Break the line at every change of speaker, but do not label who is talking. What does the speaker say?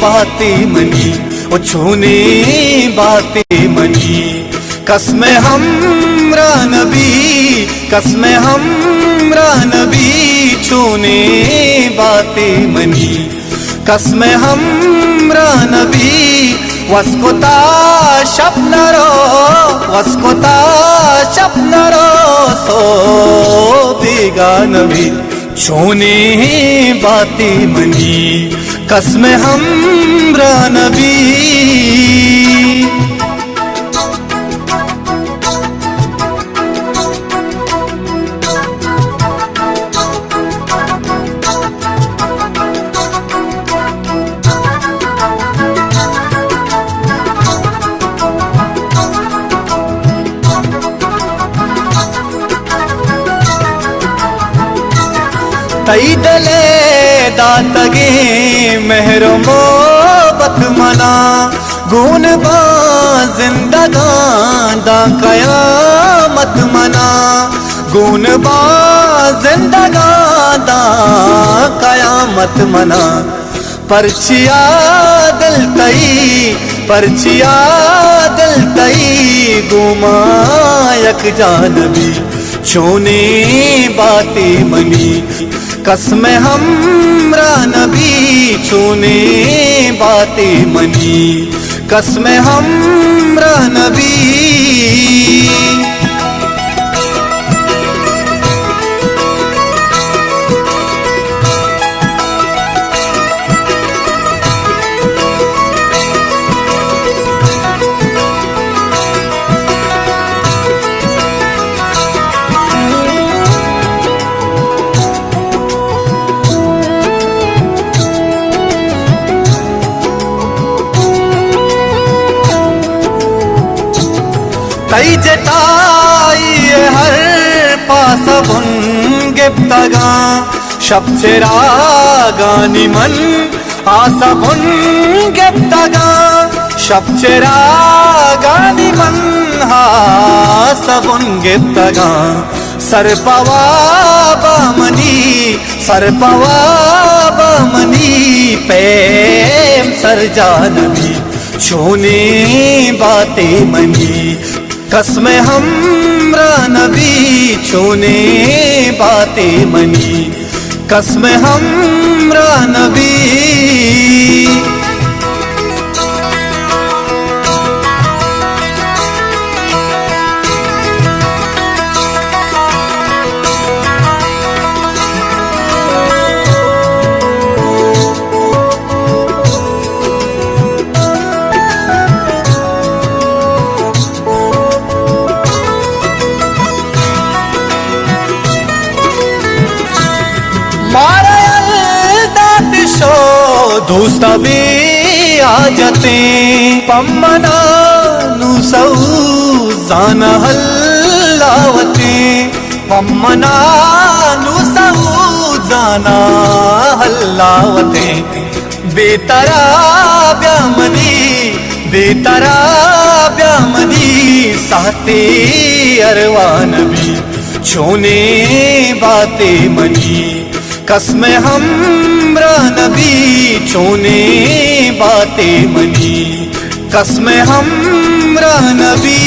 बातें मनी, ओ छूने बातें मनी। कसमें हमरा नबी, कसमें हमरा नबी, छूने बातें मनी। कसमें हमरा नबी, वस्कोता शप्नरो, वस्कोता शप्नरो, सो देगा नबी, छूने बातें मनी। कसमें हमरा नबी। तई दले दातगे मेहरो मोहब्बत मना, गुन बा जिंदगान दा कयामत मना, गुन बा जिंदगान दा कयामत मना। परचिया दिल तई, परचिया दिल तई, गुमा यक जानबी, छूने बातें मनी। कसमें हमरा नबी, छूने बातें मनी। कसमें हमरा नबी। तई जटाई हर पासबुन गिप्तगा, शब्चरा गानी मन आसबुन गिप्तगा, शब्चरा गानी मन आसबुन गिप्तगा। सरपवा बामनी, सरपवा बामनी, प्रेम सरजानबी, छूने बातें मनी। कसमें हमरा नबी, छूने बातें मनी। कसमें हमरा नबी। दोस्ता भी आ जाते, पम्मना नुसौ जाना हल्लावते, पम्मना नुसौ जाना हल्लावते। बेतरा ब्यामनी, बेतरा ब्यामनी, साते अरवानबी, छूने बातें मनी। कसमें हमरा नबी, छूने बातें मनी। कसमें हमरा नबी।